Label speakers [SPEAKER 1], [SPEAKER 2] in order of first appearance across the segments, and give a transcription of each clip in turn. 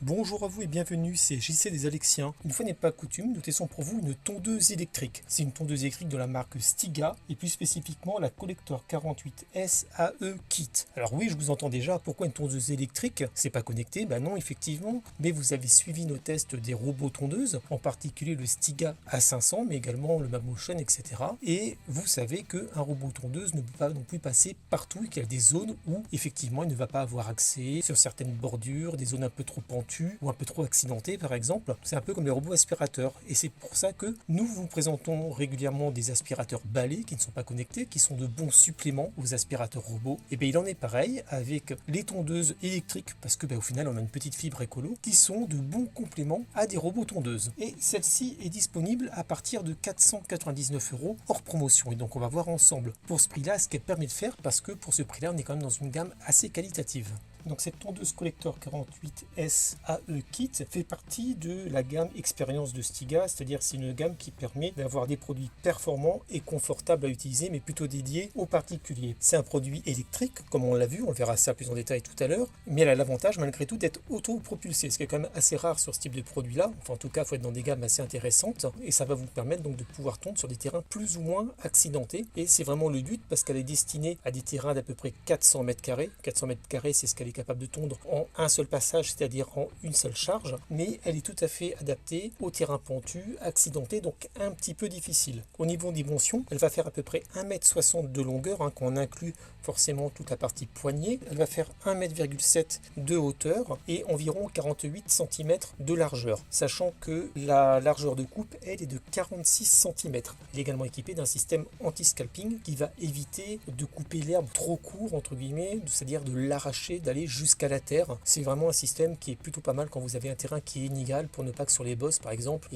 [SPEAKER 1] Bonjour à vous et bienvenue, c'est JC des Alexiens. Une fois n'est pas coutume, nous testons pour vous une tondeuse électrique. C'est une tondeuse électrique de la marque Stiga et plus spécifiquement la Collector 48S AE Kit. Alors oui, je vous entends déjà, pourquoi une tondeuse électrique? C'est pas connecté? Ben non, effectivement, mais vous avez suivi nos tests des robots tondeuses, en particulier le Stiga A500, mais également le Mamotion, etc. Et vous savez qu'un robot tondeuse ne peut pas non plus passer partout et qu'il y a des zones où effectivement il ne va pas avoir accès sur certaines bordures, des zones un peu trop pentues ou un peu trop accidenté par exemple. C'est un peu comme les robots aspirateurs et c'est pour ça que nous vous présentons régulièrement des aspirateurs balais qui ne sont pas connectés, qui sont de bons suppléments aux aspirateurs robots. Et bien il en est pareil avec les tondeuses électriques parce que au final on a une petite fibre écolo qui sont de bons compléments à des robots tondeuses. Et celle-ci est disponible à partir de 499 € hors promotion. Et donc on va voir ensemble pour ce prix-là ce qu'elle permet de faire parce que pour ce prix-là on est quand même dans une gamme assez qualitative. Donc cette tondeuse Collector 48S AE Kit fait partie de la gamme Expérience de Stiga, c'est-à-dire c'est une gamme qui permet d'avoir des produits performants et confortables à utiliser, mais plutôt dédiés aux particuliers. C'est un produit électrique, comme on l'a vu, on verra ça plus en détail tout à l'heure, mais elle a l'avantage malgré tout d'être autopropulsé, ce qui est quand même assez rare sur ce type de produit-là. Enfin en tout cas, il faut être dans des gammes assez intéressantes, et ça va vous permettre donc de pouvoir tondre sur des terrains plus ou moins accidentés, et c'est vraiment le but parce qu'elle est destinée à des terrains d'à peu près 400 mètres carrés. 400 mètres carrés, c'est ce qu'elle est capable de tondre en un seul passage, c'est-à-dire en une seule charge, mais elle est tout à fait adaptée au terrain pentu, accidenté, donc un petit peu difficile. Au niveau des dimensions, elle va faire à peu près 1,60 m de longueur, quand on inclut forcément toute la partie poignée. Elle va faire 1,7 m de hauteur et environ 48 cm de largeur, sachant que la largeur de coupe, elle, est de 46 cm. Elle est également équipée d'un système anti-scalping qui va éviter de couper l'herbe trop court, entre guillemets, c'est-à-dire de l'arracher, d'aller jusqu'à la terre. C'est vraiment un système qui est plutôt pas mal quand vous avez un terrain qui est inégal pour ne pas que sur les bosses par exemple,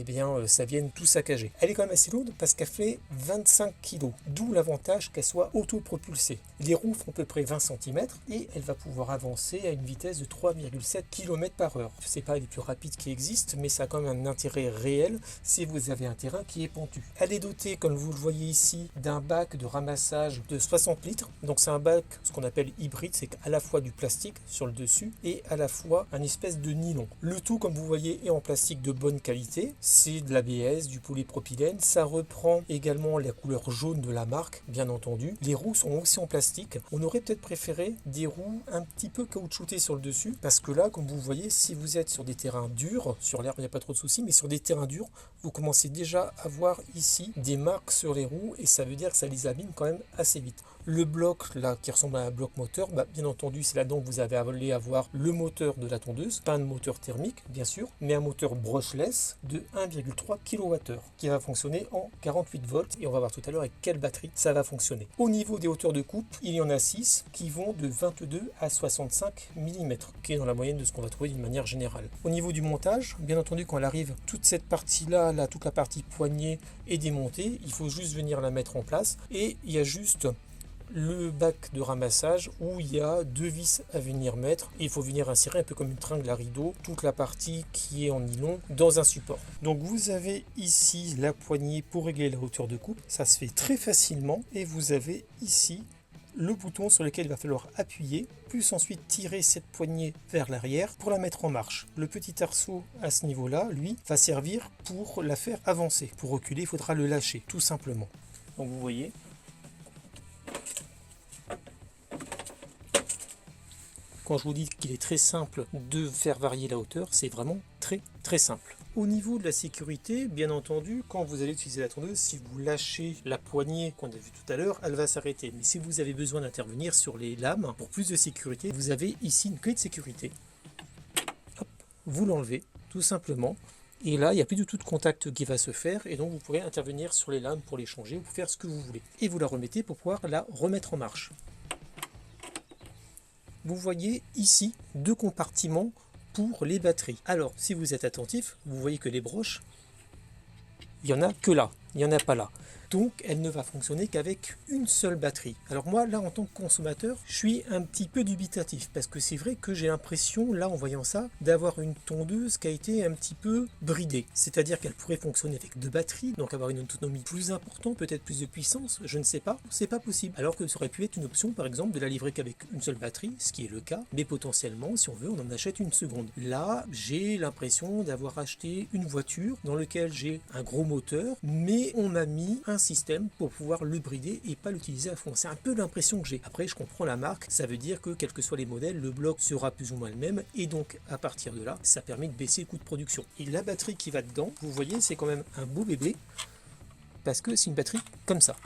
[SPEAKER 1] ça vienne tout saccager. Elle est quand même assez lourde parce qu'elle fait 25 kg, d'où l'avantage qu'elle soit autopropulsée. Les roues font à peu près 20 cm et elle va pouvoir avancer à une vitesse de 3,7 km/h. C'est pas les plus rapides qui existent, mais ça a quand même un intérêt réel si vous avez un terrain qui est pentu. Elle est dotée, comme vous le voyez ici, d'un bac de ramassage de 60 litres. Donc c'est un bac, ce qu'on appelle hybride, c'est à la fois du plastique sur le dessus et à la fois un espèce de nylon. Le tout, comme vous voyez, est en plastique de bonne qualité. C'est de l'ABS, du polypropylène. Ça reprend également la couleur jaune de la marque, bien entendu. Les roues sont aussi en plastique. On aurait peut-être préféré des roues un petit peu caoutchoutées sur le dessus parce que là, comme vous voyez, si vous êtes sur des terrains durs, sur l'herbe il n'y a pas trop de soucis, mais sur des terrains durs, vous commencez déjà à voir ici des marques sur les roues et ça veut dire que ça les abîme quand même assez vite. Le bloc là qui ressemble à un bloc moteur, bien entendu c'est là-dedans que vous allez avoir le moteur de la tondeuse, pas un moteur thermique bien sûr, mais un moteur brushless de 1,3 kWh qui va fonctionner en 48 volts et on va voir tout à l'heure avec quelle batterie ça va fonctionner. Au niveau des hauteurs de coupe, il y en a 6 qui vont de 22 à 65 mm, qui est dans la moyenne de ce qu'on va trouver d'une manière générale. Au niveau du montage, bien entendu quand elle arrive, toute cette partie-là, toute la partie poignée est démontée, il faut juste venir la mettre en place et il y a juste le bac de ramassage où il y a 2 vis à venir mettre et il faut venir insérer un peu comme une tringle à rideau toute la partie qui est en nylon dans un support. Donc vous avez ici la poignée pour régler la hauteur de coupe, ça se fait très facilement et vous avez ici le bouton sur lequel il va falloir appuyer, plus ensuite tirer cette poignée vers l'arrière pour la mettre en marche. Le petit arceau à ce niveau-là, lui, va servir pour la faire avancer. Pour reculer, il faudra le lâcher, tout simplement. Donc vous voyez, quand je vous dis qu'il est très simple de faire varier la hauteur, c'est vraiment très simple. Au niveau de la sécurité, bien entendu, quand vous allez utiliser la tondeuse, si vous lâchez la poignée qu'on a vue tout à l'heure, elle va s'arrêter. Mais si vous avez besoin d'intervenir sur les lames, pour plus de sécurité, vous avez ici une clé de sécurité. Hop, vous l'enlevez, tout simplement. Et là, il n'y a plus du tout de contact qui va se faire. Et donc, vous pourrez intervenir sur les lames pour les changer ou pour faire ce que vous voulez. Et vous la remettez pour pouvoir la remettre en marche. Vous voyez ici 2 compartiments pour les batteries. Alors, si vous êtes attentif, vous voyez que les broches, il n'y en a que là, il n'y en a pas là. donc elle ne va fonctionner qu'avec une seule batterie. Alors moi là en tant que consommateur, je suis un petit peu dubitatif parce que c'est vrai que j'ai l'impression là en voyant ça d'avoir une tondeuse qui a été un petit peu bridée. C'est-à-dire qu'elle pourrait fonctionner avec deux batteries, donc avoir une autonomie plus importante, peut-être plus de puissance, je ne sais pas, c'est pas possible. Alors que ça aurait pu être une option par exemple de la livrer qu'avec une seule batterie, ce qui est le cas, mais potentiellement si on veut on en achète une seconde. Là j'ai l'impression d'avoir acheté une voiture dans laquelle j'ai un gros moteur, mais on m'a mis un système pour pouvoir le brider et pas l'utiliser à fond. C'est un peu l'impression que j'ai. Après je comprends la marque, ça veut dire que quels que soient les modèles, le bloc sera plus ou moins le même et donc à partir de là, ça permet de baisser le coût de production. Et la batterie qui va dedans, vous voyez, c'est quand même un beau bébé parce que c'est une batterie comme ça.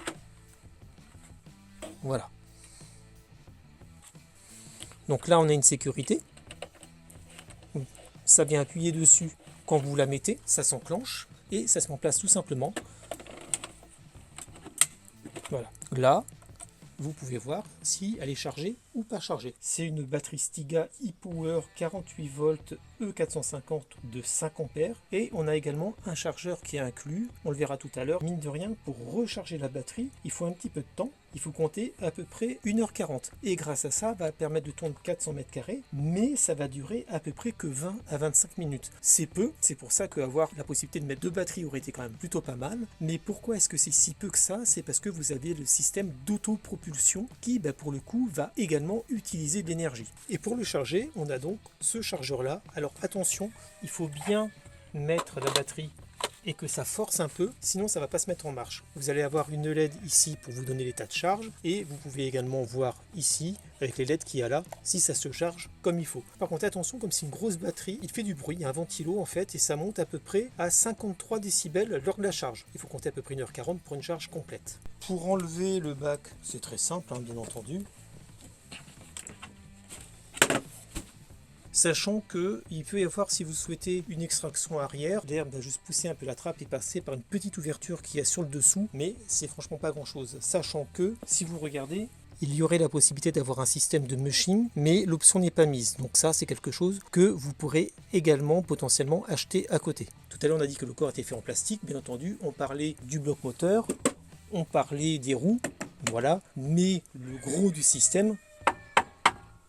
[SPEAKER 1] Voilà. Donc là, on a une sécurité. Ça vient appuyer dessus quand vous la mettez, ça s'enclenche et ça se met en place tout simplement. Voilà. Là, vous pouvez voir si elle est chargée ou pas chargée. C'est une batterie Stiga ePower 48 volts E450 de 5 ampères et on a également un chargeur qui est inclus. On le verra tout à l'heure. Mine de rien, pour recharger la batterie, il faut un petit peu de temps. Il faut compter à peu près 1h40 et grâce à ça va permettre de tourner 400 mètres carrés, mais ça va durer à peu près que 20 à 25 minutes. C'est peu, c'est pour ça qu'avoir la possibilité de mettre deux batteries aurait été quand même plutôt pas mal. Mais pourquoi est-ce que c'est si peu que ça? C'est parce que vous avez le système d'autopropulsion qui pour le coup va également utiliser de l'énergie. Et pour le charger, on a donc ce chargeur là. Alors attention, il faut bien mettre la batterie et que ça force un peu, sinon ça va pas se mettre en marche. Vous allez avoir une LED ici pour vous donner l'état de charge et vous pouvez également voir ici avec les LED qu'il y a là si ça se charge comme il faut. Par contre attention, comme c'est une grosse batterie, il fait du bruit, il y a un ventilo en fait et ça monte à peu près à 53 décibels lors de la charge. Il faut compter à peu près 1h40 pour une charge complète. Pour enlever le bac, c'est très simple bien entendu. Sachant qu'il peut y avoir, si vous souhaitez, une extraction arrière, l'air va juste pousser un peu la trappe et passer par une petite ouverture qu'il y a sur le dessous, mais c'est franchement pas grand chose. Sachant que, si vous regardez, il y aurait la possibilité d'avoir un système de mushing, mais l'option n'est pas mise. Donc ça, c'est quelque chose que vous pourrez également potentiellement acheter à côté. Tout à l'heure, on a dit que le corps était fait en plastique, bien entendu, on parlait du bloc moteur, on parlait des roues, voilà, mais le gros du système,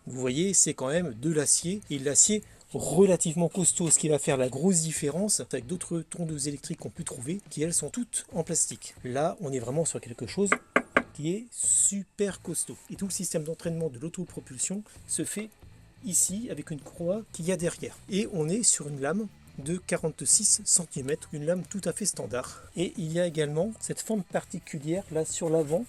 [SPEAKER 1] vous voyez, c'est quand même de l'acier, et l'acier relativement costaud, ce qui va faire la grosse différence avec d'autres tondeuses électriques qu'on peut trouver, qui elles sont toutes en plastique. Là, on est vraiment sur quelque chose qui est super costaud. Et tout le système d'entraînement de l'autopropulsion se fait ici avec une croix qu'il y a derrière. Et on est sur une lame de 46 cm, une lame tout à fait standard. Et il y a également cette forme particulière là sur l'avant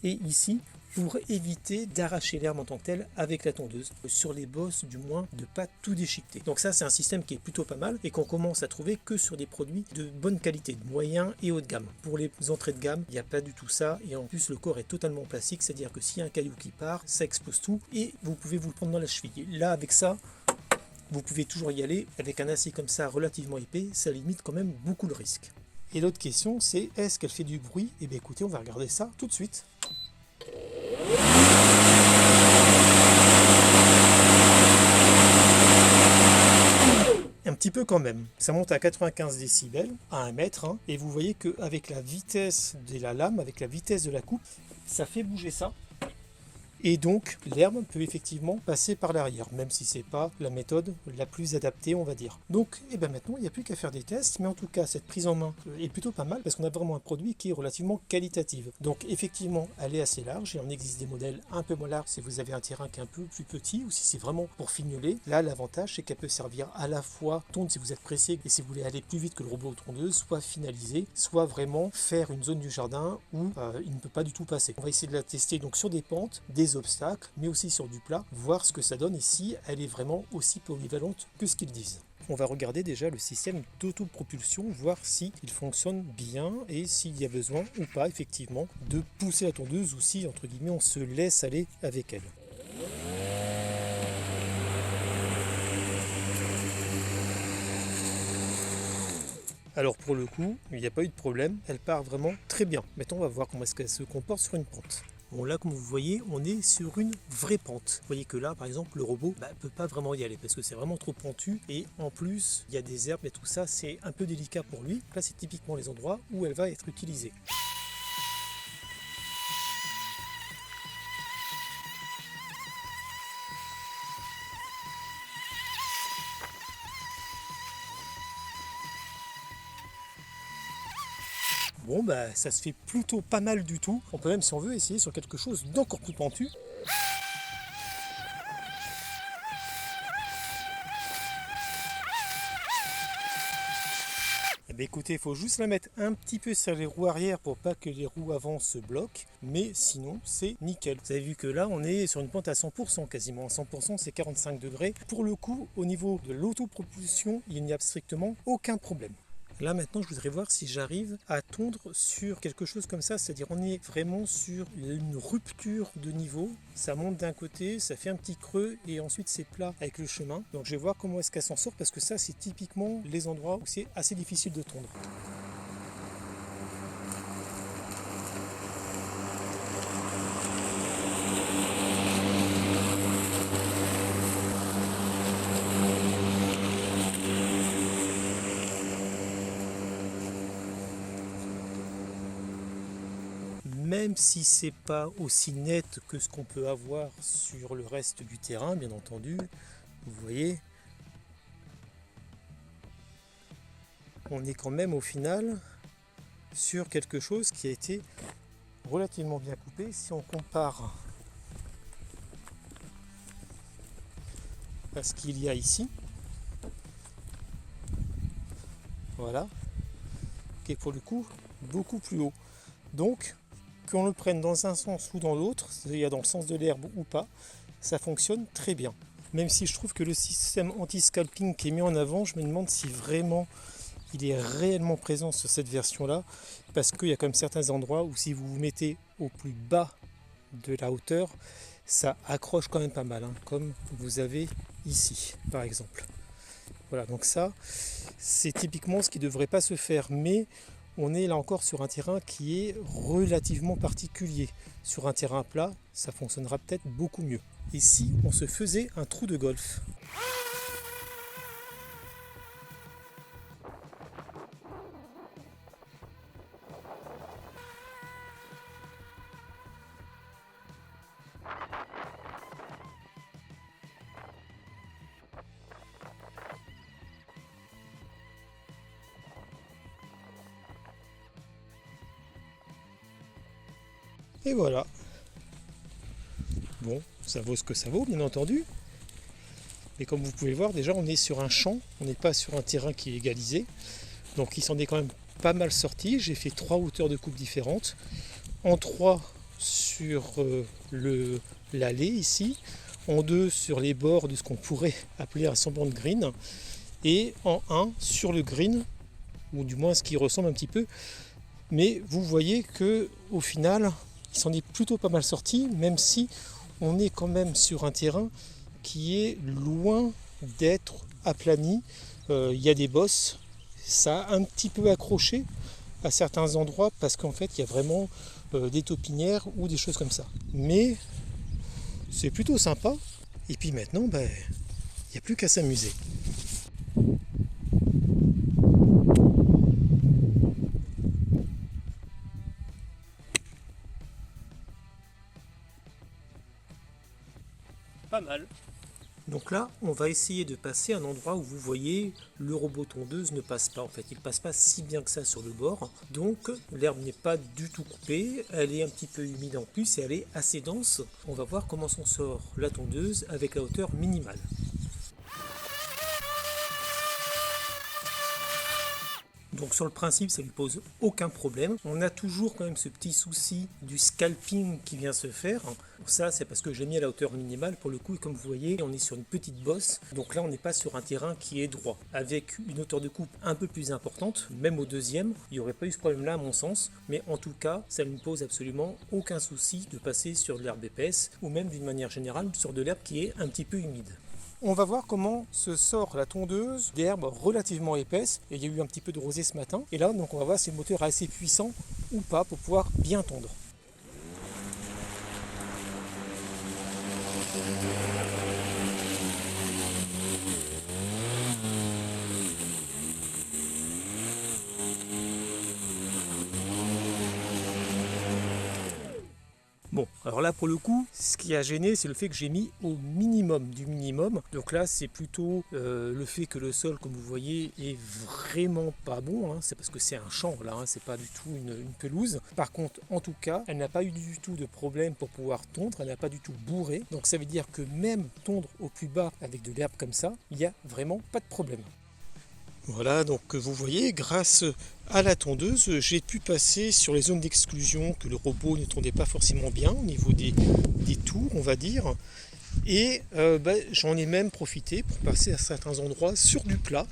[SPEAKER 1] et ici, pour éviter d'arracher l'herbe en tant que tel avec la tondeuse, sur les bosses du moins de pas tout déchiqueter. Donc ça c'est un système qui est plutôt pas mal et qu'on commence à trouver que sur des produits de bonne qualité, de moyen et haut de gamme. Pour les entrées de gamme, il n'y a pas du tout ça et en plus le corps est totalement plastique, c'est-à-dire que s'il y a un caillou qui part, ça expose tout et vous pouvez vous le prendre dans la cheville. Là avec ça, vous pouvez toujours y aller, avec un acier comme ça relativement épais, ça limite quand même beaucoup le risque. Et l'autre question c'est, est-ce qu'elle fait du bruit? Eh bien écoutez, on va regarder ça tout de suite. Un petit peu quand même, ça monte à 95 décibels, à 1 mètre, et vous voyez qu'avec la vitesse de la lame, avec la vitesse de la coupe, ça fait bouger ça. Et donc l'herbe peut effectivement passer par l'arrière, même si c'est pas la méthode la plus adaptée on va dire. Donc maintenant il n'y a plus qu'à faire des tests, mais en tout cas cette prise en main est plutôt pas mal parce qu'on a vraiment un produit qui est relativement qualitatif. Donc effectivement elle est assez large et on existe des modèles un peu moins larges si vous avez un terrain qui est un peu plus petit ou si c'est vraiment pour fignoler. Là l'avantage c'est qu'elle peut servir à la fois tondre si vous êtes pressé et si vous voulez aller plus vite que le robot tondeuse, soit finaliser, soit vraiment faire une zone du jardin où il ne peut pas du tout passer. On va essayer de la tester donc sur des pentes, des obstacles, mais aussi sur du plat, voir ce que ça donne et si elle est vraiment aussi polyvalente que ce qu'ils disent. On va regarder déjà le système d'autopropulsion, voir s'il fonctionne bien et s'il y a besoin ou pas effectivement de pousser la tondeuse ou si entre guillemets on se laisse aller avec elle. Alors pour le coup, il n'y a pas eu de problème, elle part vraiment très bien. Maintenant on va voir comment est-ce qu'elle se comporte sur une pente. Bon là comme vous voyez on est sur une vraie pente. Vous voyez que là par exemple le robot ne peut pas vraiment y aller parce que c'est vraiment trop pentu et en plus il y a des herbes et tout ça c'est un peu délicat pour lui. Là c'est typiquement les endroits où elle va être utilisée. Bon bah ça se fait plutôt pas mal du tout. On peut même, si on veut, essayer sur quelque chose d'encore plus pentu. Eh bien, écoutez, il faut juste la mettre un petit peu sur les roues arrière pour pas que les roues avant se bloquent, mais sinon c'est nickel. Vous avez vu que là on est sur une pente à 100% quasiment, 100% c'est 45 degrés. Pour le coup, au niveau de l'autopropulsion, il n'y a strictement aucun problème. Là maintenant je voudrais voir si j'arrive à tondre sur quelque chose comme ça, c'est-à-dire on est vraiment sur une rupture de niveau, ça monte d'un côté, ça fait un petit creux et ensuite c'est plat avec le chemin. Donc je vais voir comment est-ce qu'elle s'en sort parce que ça c'est typiquement les endroits où c'est assez difficile de tondre. Même si c'est pas aussi net que ce qu'on peut avoir sur le reste du terrain, bien entendu, vous voyez, on est quand même au final sur quelque chose qui a été relativement bien coupé. Si on compare à ce qu'il y a ici, voilà, qui est pour le coup beaucoup plus haut. Donc, qu'on le prenne dans un sens ou dans l'autre, c'est-à-dire dans le sens de l'herbe ou pas, ça fonctionne très bien. Même si je trouve que le système anti-scalping qui est mis en avant, je me demande si vraiment il est réellement présent sur cette version-là, parce qu'il y a quand même certains endroits où si vous vous mettez au plus bas de la hauteur, ça accroche quand même pas mal, hein, comme vous avez ici, par exemple. Voilà, donc ça, c'est typiquement ce qui ne devrait pas se faire, mais on est là encore sur un terrain qui est relativement particulier. Sur un terrain plat, ça fonctionnera peut-être beaucoup mieux. Et si on se faisait un trou de golf ? Et voilà. Bon, ça vaut ce que ça vaut, bien entendu. Mais comme vous pouvez voir, déjà, on est sur un champ, on n'est pas sur un terrain qui est égalisé. Donc il s'en est quand même pas mal sorti. J'ai fait 3 hauteurs de coupe différentes. En 3 sur l'allée ici, en 2 sur les bords de ce qu'on pourrait appeler un semblant de green, et en 1 sur le green, ou du moins ce qui ressemble un petit peu. Mais vous voyez que au final, il s'en est plutôt pas mal sorti, même si on est quand même sur un terrain qui est loin d'être aplani. Il y a des bosses, ça a un petit peu accroché à certains endroits parce qu'en fait il y a vraiment des taupinières ou des choses comme ça. Mais c'est plutôt sympa. Et puis maintenant, il n'y a plus qu'à s'amuser. Pas mal. Donc là, on va essayer de passer à un endroit où vous voyez le robot tondeuse ne passe pas. En fait, il ne passe pas si bien que ça sur le bord. Donc l'herbe n'est pas du tout coupée, elle est un petit peu humide en plus et elle est assez dense. On va voir comment s'en sort la tondeuse avec la hauteur minimale. Donc sur le principe, ça ne lui pose aucun problème. On a toujours quand même ce petit souci du scalping qui vient se faire. Ça, c'est parce que j'ai mis à la hauteur minimale pour le coup. Et comme vous voyez, on est sur une petite bosse. Donc là, on n'est pas sur un terrain qui est droit. Avec une hauteur de coupe un peu plus importante, même au deuxième, il n'y aurait pas eu ce problème-là à mon sens. Mais en tout cas, ça ne me pose absolument aucun souci de passer sur de l'herbe épaisse ou même d'une manière générale sur de l'herbe qui est un petit peu humide. On va voir comment se sort la tondeuse d'herbe relativement épaisse. Et il y a eu un petit peu de rosée ce matin. Et là, donc on va voir si le moteur est assez puissant ou pas pour pouvoir bien tondre. Bon, alors là pour le coup, ce qui a gêné, c'est le fait que j'ai mis au minimum du minimum. Donc là, c'est plutôt le fait que le sol, comme vous voyez, est vraiment pas bon. Hein. C'est parce que c'est un champ là, hein. C'est pas du tout une pelouse. Par contre, en tout cas, elle n'a pas eu du tout de problème pour pouvoir tondre. Elle n'a pas du tout bourré. Donc ça veut dire que même tondre au plus bas avec de l'herbe comme ça, il n'y a vraiment pas de problème. Voilà, donc vous voyez, grâce à la tondeuse, j'ai pu passer sur les zones d'exclusion que le robot ne tondait pas forcément bien au niveau des tours, on va dire. Et j'en ai même profité pour passer à certains endroits sur du plat.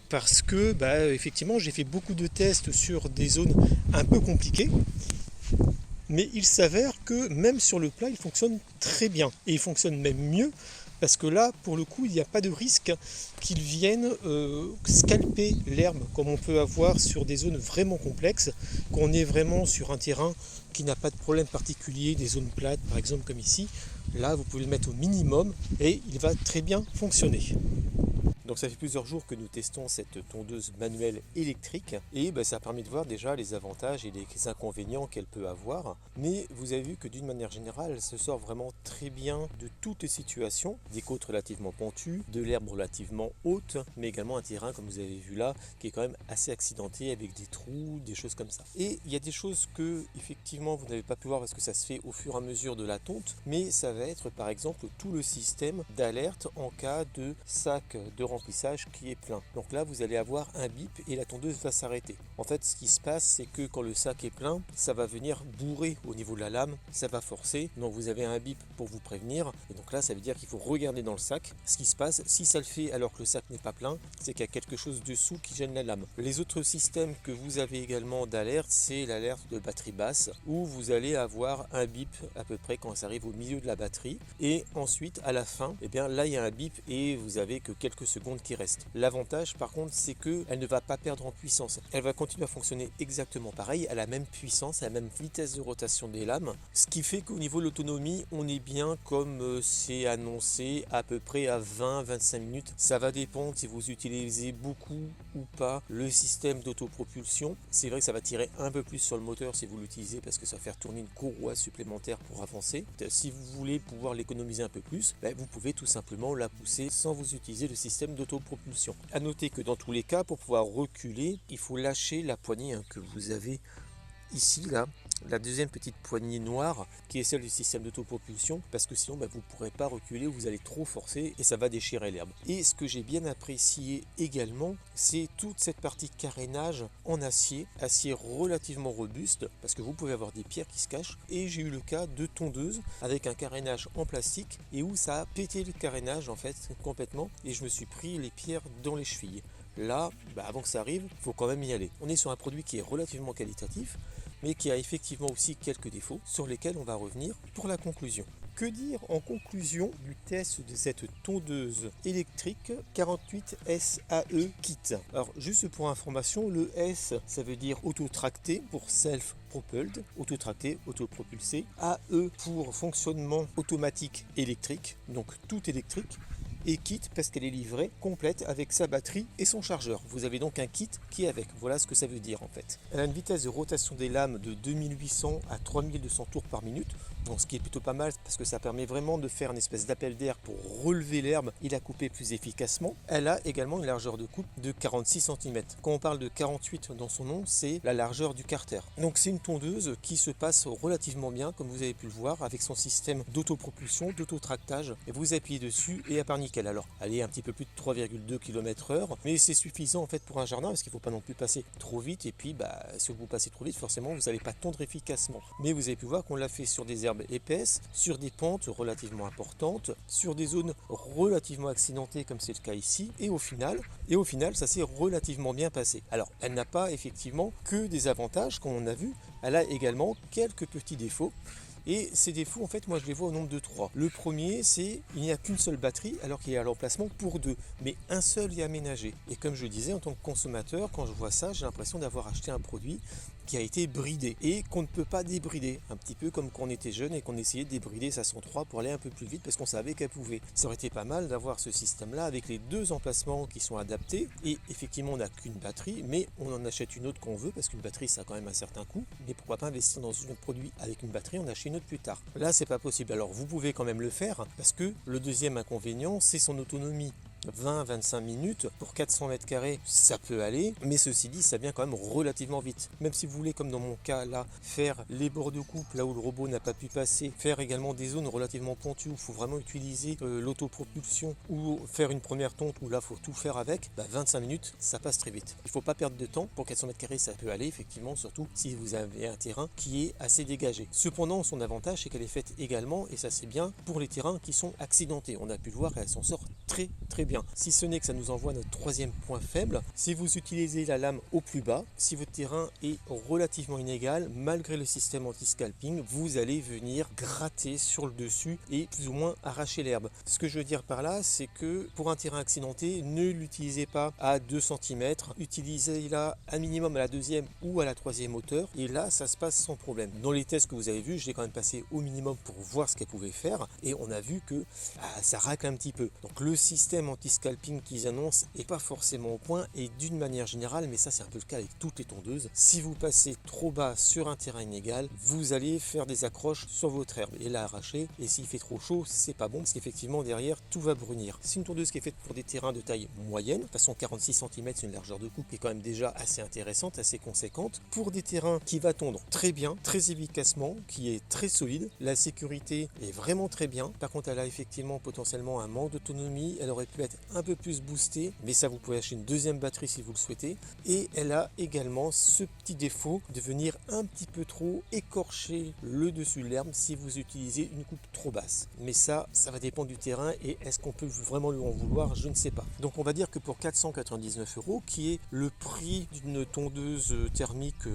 [SPEAKER 1] Parce que effectivement, j'ai fait beaucoup de tests sur des zones un peu compliquées. Mais il s'avère que même sur le plat, il fonctionne très bien. Et il fonctionne même mieux. Parce que là, pour le coup, il n'y a pas de risque qu'ils viennent scalper l'herbe comme on peut avoir sur des zones vraiment complexes, qu'on est vraiment sur un terrain qui n'a pas de problème particulier, des zones plates par exemple comme ici. Là, vous pouvez le mettre au minimum et il va très bien fonctionner. Donc ça fait plusieurs jours que nous testons cette tondeuse manuelle électrique et ça permet de voir déjà les avantages et les inconvénients qu'elle peut avoir. Mais vous avez vu que d'une manière générale, elle se sort vraiment très bien de toutes les situations, des côtes relativement pentues, de l'herbe relativement haute, mais également un terrain comme vous avez vu là, qui est quand même assez accidenté avec des trous, des choses comme ça. Et il y a des choses que effectivement vous n'avez pas pu voir parce que ça se fait au fur et à mesure de la tonte, mais ça va être par exemple tout le système d'alerte en cas de sac de remplissage qui est plein. Donc là vous allez avoir un bip et la tondeuse va s'arrêter. En fait ce qui se passe c'est que quand le sac est plein, ça va venir bourrer au niveau de la lame, ça va forcer, donc vous avez un bip pour vous prévenir et donc là ça veut dire qu'il faut regarder dans le sac ce qui se passe. Si ça le fait alors que le sac n'est pas plein, c'est qu'il y a quelque chose dessous qui gêne la lame. Les autres systèmes que vous avez également d'alerte, c'est l'alerte de batterie basse où vous allez avoir un bip à peu près quand ça arrive au milieu de la batterie et ensuite à la fin, là il y a un bip et vous avez que quelques secondes qui restent. L'avantage par contre c'est qu'elle ne va pas perdre en puissance. Elle va continuer à fonctionner exactement pareil, à la même puissance, à la même vitesse de rotation des lames, ce qui fait qu'au niveau de l'autonomie on est bien comme c'est annoncé à peu près à 20-25 minutes. Ça va dépendre si vous utilisez beaucoup ou pas le système d'autopropulsion. C'est vrai que ça va tirer un peu plus sur le moteur si vous l'utilisez parce que ça va faire tourner une courroie supplémentaire pour avancer. Si vous voulez pouvoir l'économiser un peu plus, vous pouvez tout simplement la pousser sans vous utiliser le système d'autopropulsion. A noter que dans tous les cas, pour pouvoir reculer, il faut lâcher la poignée que vous avez ici, là, la deuxième petite poignée noire qui est celle du système d'autopropulsion parce que sinon vous ne pourrez pas reculer, vous allez trop forcer et ça va déchirer l'herbe. Et ce que j'ai bien apprécié également, c'est toute cette partie carénage en acier relativement robuste parce que vous pouvez avoir des pierres qui se cachent et j'ai eu le cas de tondeuse avec un carénage en plastique et où ça a pété le carénage en fait complètement et je me suis pris les pierres dans les chevilles. Là, avant que ça arrive, il faut quand même y aller. On est sur un produit qui est relativement qualitatif mais qui a effectivement aussi quelques défauts sur lesquels on va revenir pour la conclusion. Que dire en conclusion du test de cette tondeuse électrique 48 SAE Kit? Alors juste pour information, le S ça veut dire auto-tracté pour self-propelled, auto-tracté, auto-propulsé. AE pour fonctionnement automatique électrique, donc tout électrique. Et kit parce qu'elle est livrée complète avec sa batterie et son chargeur. Vous avez donc un kit qui est avec. Voilà ce que ça veut dire en fait. Elle a une vitesse de rotation des lames de 2800 à 3200 tours par minute. Donc ce qui est plutôt pas mal parce que ça permet vraiment de faire une espèce d'appel d'air pour relever l'herbe et la couper plus efficacement. Elle a également une largeur de coupe de 46 cm. Quand on parle de 48 dans son nom, c'est la largeur du carter. Donc c'est une tondeuse qui se passe relativement bien comme vous avez pu le voir avec son système d'autopropulsion, d'autotractage. Et vous appuyez dessus et à part nickel. Alors elle est un petit peu plus de 3,2 km/h mais c'est suffisant en fait pour un jardin parce qu'il ne faut pas non plus passer trop vite et puis si vous passez trop vite forcément vous n'allez pas tondre efficacement. Mais vous avez pu voir qu'on l'a fait sur des herbes épaisses, sur des pentes relativement importantes, sur des zones relativement accidentées comme c'est le cas ici et au final ça s'est relativement bien passé. Alors elle n'a pas effectivement que des avantages comme on a vu, elle a également quelques petits défauts. Et ces défauts, en fait, moi je les vois au nombre de 3. Le premier, c'est il n'y a qu'une seule batterie alors qu'il y a l'emplacement pour 2, mais un seul est aménagé. Et comme je le disais, en tant que consommateur, quand je vois ça, j'ai l'impression d'avoir acheté un produit qui a été bridé et qu'on ne peut pas débrider. Un petit peu comme quand on était jeune et qu'on essayait de débrider sa 103 pour aller un peu plus vite parce qu'on savait qu'elle pouvait. Ça aurait été pas mal d'avoir ce système-là avec les deux emplacements qui sont adaptés et effectivement on n'a qu'une batterie, mais on en achète une autre quand on veut parce qu'une batterie ça a quand même un certain coût. Mais pourquoi pas investir dans un produit avec une batterie, on achète une autre plus tard. Là c'est pas possible. Alors vous pouvez quand même le faire parce que le deuxième inconvénient c'est son autonomie. 20-25 minutes pour 400 mètres carrés, ça peut aller, mais ceci dit, ça vient quand même relativement vite. Même si vous voulez, comme dans mon cas là, faire les bords de coupe là où le robot n'a pas pu passer, faire également des zones relativement pentues où il faut vraiment utiliser l'autopropulsion ou faire une première tonte où là il faut tout faire avec, 25 minutes, ça passe très vite. Il ne faut pas perdre de temps. Pour 400 mètres carrés, ça peut aller effectivement, surtout si vous avez un terrain qui est assez dégagé. Cependant, son avantage, c'est qu'elle est faite également, et ça c'est bien, pour les terrains qui sont accidentés. On a pu le voir, elle s'en sort très bien. Si ce n'est que ça nous envoie notre troisième point faible, si vous utilisez la lame au plus bas, si votre terrain est relativement inégal, malgré le système anti-scalping, vous allez venir gratter sur le dessus et plus ou moins arracher l'herbe. Ce que je veux dire par là, c'est que pour un terrain accidenté, ne l'utilisez pas à 2 cm, utilisez-la un minimum à la deuxième ou à la troisième hauteur, et là ça se passe sans problème. Dans les tests que vous avez vus, je l'ai quand même passé au minimum pour voir ce qu'elle pouvait faire, et on a vu que ça racle un petit peu. Donc le système anti-scalping qu'ils annoncent n'est pas forcément au point, et d'une manière générale, mais ça c'est un peu le cas avec toutes les tondeuses, si vous passez trop bas sur un terrain inégal, vous allez faire des accroches sur votre herbe et la arracher, et s'il fait trop chaud, c'est pas bon parce qu'effectivement derrière tout va brunir. C'est une tondeuse qui est faite pour des terrains de taille moyenne, de toute façon 46 cm c'est une largeur de coupe qui est quand même déjà assez intéressante, assez conséquente, pour des terrains qui va tondre très bien, très efficacement, qui est très solide, la sécurité est vraiment très bien. Par contre elle a effectivement potentiellement un manque d'autonomie, elle aurait pu être un peu plus boostée, mais ça vous pouvez acheter une deuxième batterie si vous le souhaitez, et elle a également ce petit défaut de venir un petit peu trop écorcher le dessus de l'herbe si vous utilisez une coupe trop basse. Mais ça va dépendre du terrain, et est-ce qu'on peut vraiment lui en vouloir, je ne sais pas. Donc on va dire que pour 499 €, qui est le prix d'une tondeuse thermique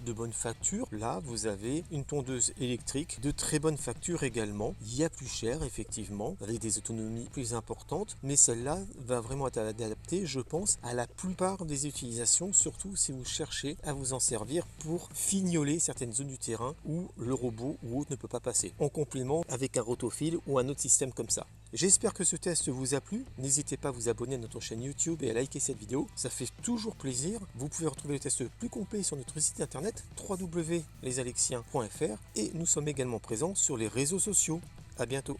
[SPEAKER 1] de bonne facture, là vous avez une tondeuse électrique de très bonne facture également. Il y a plus cher effectivement, avec des autonomies plus importantes, mais celle-là va vraiment être adaptée, je pense, à la plupart des utilisations, surtout si vous cherchez à vous en servir pour fignoler certaines zones du terrain où le robot ou autre ne peut pas passer, en complément avec un rotofil ou un autre système comme ça. J'espère que ce test vous a plu. N'hésitez pas à vous abonner à notre chaîne YouTube et à liker cette vidéo, ça fait toujours plaisir. Vous pouvez retrouver le test plus complet sur notre site internet www.lesalexiens.fr, et nous sommes également présents sur les réseaux sociaux. À bientôt.